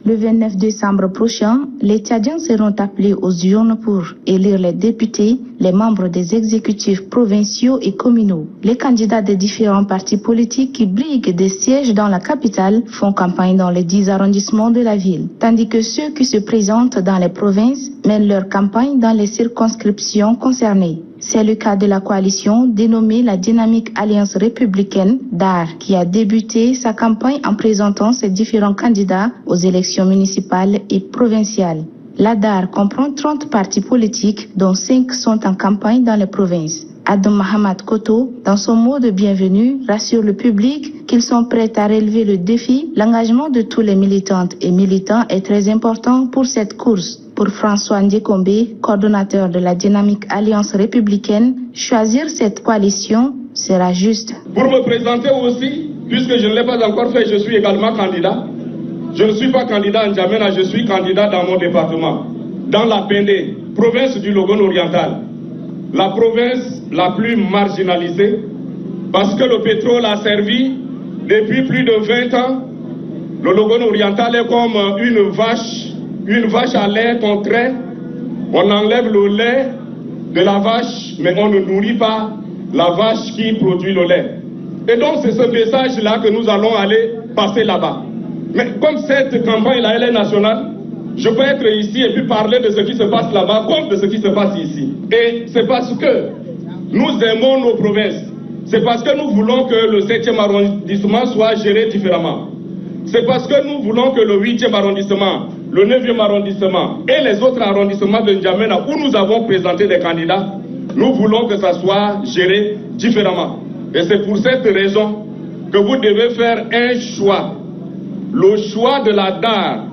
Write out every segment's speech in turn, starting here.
Le 29 décembre prochain, les Tchadiens seront appelés aux urnes pour élire les députés, les membres des exécutifs provinciaux et communaux. Les candidats des différents partis politiques qui briguent des sièges dans la capitale font campagne dans les 10 arrondissements de la ville, tandis que ceux qui se présentent dans les provinces mènent leur campagne dans les circonscriptions concernées. C'est le cas de la coalition dénommée la Dynamique Alliance Républicaine (DAR) qui a débuté sa campagne en présentant ses différents candidats aux élections municipales et provinciales. La DAR comprend 30 partis politiques dont 5 sont en campagne dans les provinces. Adam Mahamad Koto, dans son mot de bienvenue, rassure le public qu'ils sont prêts à relever le défi. L'engagement de tous les militantes et militants est très important pour cette course. Pour François Ndjekombe, coordonnateur de la Dynamique Alliance Républicaine, choisir cette coalition sera juste. Pour me présenter aussi, puisque je ne l'ai pas encore fait, je suis également candidat. Je ne suis pas candidat en N'Djamena, je suis candidat dans mon département, dans la Pendé, province du Logone oriental. La province la plus marginalisée, parce que le pétrole a servi depuis plus de 20 ans. Le Logone oriental est comme une vache à lait qu'on traite. On enlève le lait de la vache, mais on ne nourrit pas la vache qui produit le lait. Et donc c'est ce message-là que nous allons aller passer là-bas. Mais comme cette campagne-là, elle est nationale, je peux être ici et puis parler de ce qui se passe là-bas comme de ce qui se passe ici. Et c'est parce que nous aimons nos provinces. C'est parce que nous voulons que le 7e arrondissement soit géré différemment. C'est parce que nous voulons que le 8e arrondissement, le 9e arrondissement et les autres arrondissements de N'Djamena où nous avons présenté des candidats, nous voulons que ça soit géré différemment. Et c'est pour cette raison que vous devez faire un choix. Le choix de la DAR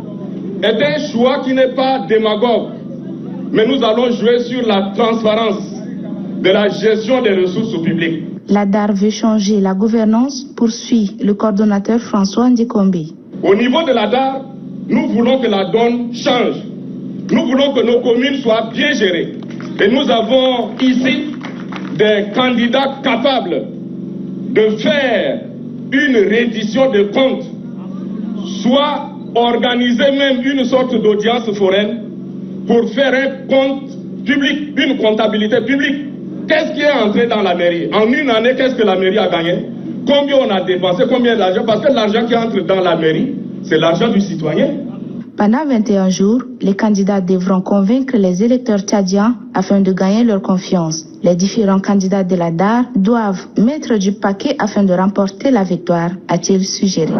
est un choix qui n'est pas démagogue, mais nous allons jouer sur la transparence de la gestion des ressources publiques. La DAR veut changer la gouvernance, poursuit le coordonnateur François Ndjekombe. Au niveau de la DAR, nous voulons que la donne change. Nous voulons que nos communes soient bien gérées. Et nous avons ici des candidats capables de faire une reddition de comptes, soit organiser même une sorte d'audience foraine pour faire un compte public, une comptabilité publique. Qu'est-ce qui est entré dans la mairie? En une année, qu'est-ce que la mairie a gagné? Combien on a dépensé? Combien d'argent? Parce que l'argent qui entre dans la mairie, c'est l'argent du citoyen. Pendant 21 jours, les candidats devront convaincre les électeurs tchadiens afin de gagner leur confiance. Les différents candidats de la DAR doivent mettre du paquet afin de remporter la victoire, a-t-il suggéré.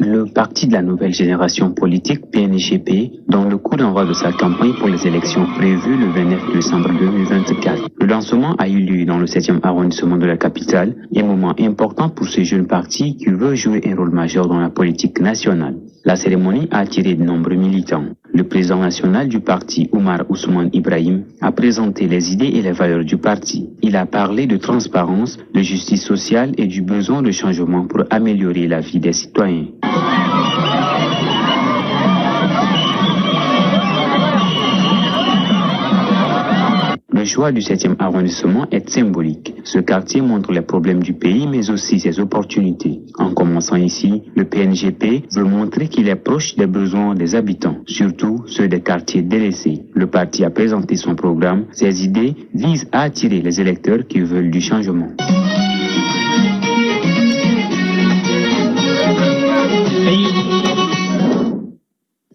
Le parti de la nouvelle génération politique, PNGP, dont le coup d'envoi de sa campagne pour les élections prévues le 29 décembre 2024. Le lancement a eu lieu dans le 7e arrondissement de la capitale, un moment important pour ce jeune parti qui veut jouer un rôle majeur dans la politique nationale. La cérémonie a attiré de nombreux militants. Le président national du parti, Oumar Ousmane Ibrahim, a présenté les idées et les valeurs du parti. Il a parlé de transparence, de justice sociale et du besoin de changement pour améliorer la vie des citoyens. Le choix du 7e arrondissement est symbolique. Ce quartier montre les problèmes du pays, mais aussi ses opportunités. En commençant ici, le PNGP veut montrer qu'il est proche des besoins des habitants, surtout ceux des quartiers délaissés. Le parti a présenté son programme. Ses idées visent à attirer les électeurs qui veulent du changement.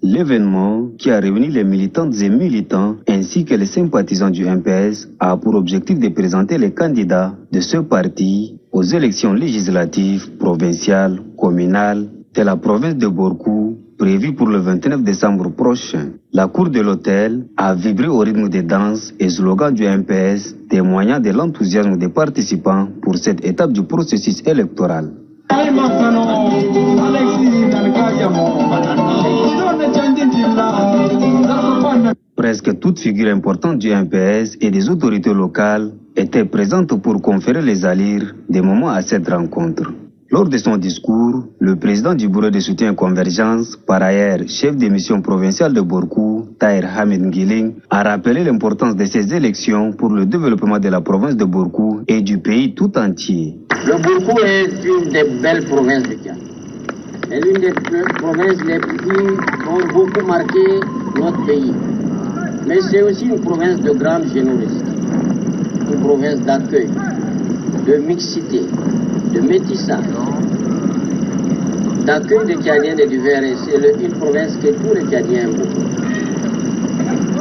L'événement, qui a réuni les militantes et militants ainsi que les sympathisants du MPS, a pour objectif de présenter les candidats de ce parti aux élections législatives, provinciales, communales de la province de Borkou, prévues pour le 29 décembre prochain. La cour de l'hôtel a vibré au rythme des danses et slogans du MPS, témoignant de l'enthousiasme des participants pour cette étape du processus électoral. Presque toute figure importante du MPS et des autorités locales étaient présentes pour conférer les allures des moments à cette rencontre. Lors de son discours, le président du bureau de soutien Convergence, par ailleurs chef de mission provinciale de Borkou, Tahir Hamid Ngiling, a rappelé l'importance de ces élections pour le développement de la province de Borkou et du pays tout entier. Le Borkou est une des belles provinces du Tchad. C'est l'une des provinces les plus qui ont beaucoup marqué notre pays. Mais c'est aussi une province de grande générosité, une province d'accueil, de mixité, de métissage, d'accueil des Tchadiens de divers. C'est une province que tous les Tchadiens aiment beaucoup.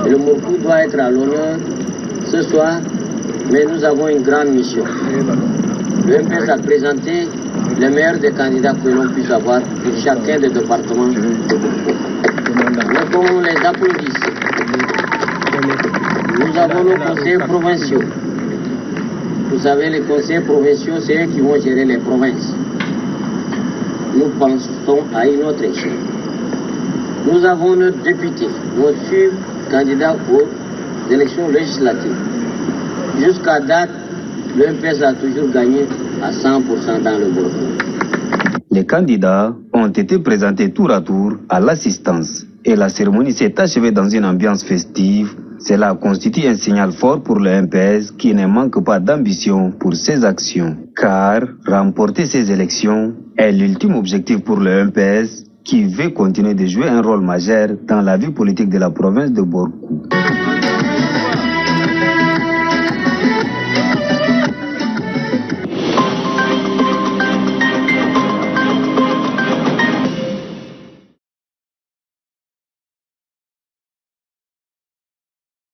Et le Borkou doit être à l'honneur ce soir, mais nous avons une grande mission. Le MPS a présenté les meilleurs des candidats que l'on puisse avoir pour chacun des départements. Mais comme on les applaudit, nous avons nos conseillers provinciaux. Vous savez, les conseillers provinciaux, c'est eux qui vont gérer les provinces. Nous pensons à une autre échelle. Nous avons nos députés, nos candidats aux élections législatives. Jusqu'à date, le MPS a toujours gagné à 100% dans le Borkou. Les candidats ont été présentés tour à tour à l'assistance et la cérémonie s'est achevée dans une ambiance festive. Cela constitue un signal fort pour le MPS qui ne manque pas d'ambition pour ses actions. Car remporter ces élections est l'ultime objectif pour le MPS qui veut continuer de jouer un rôle majeur dans la vie politique de la province de Borkou.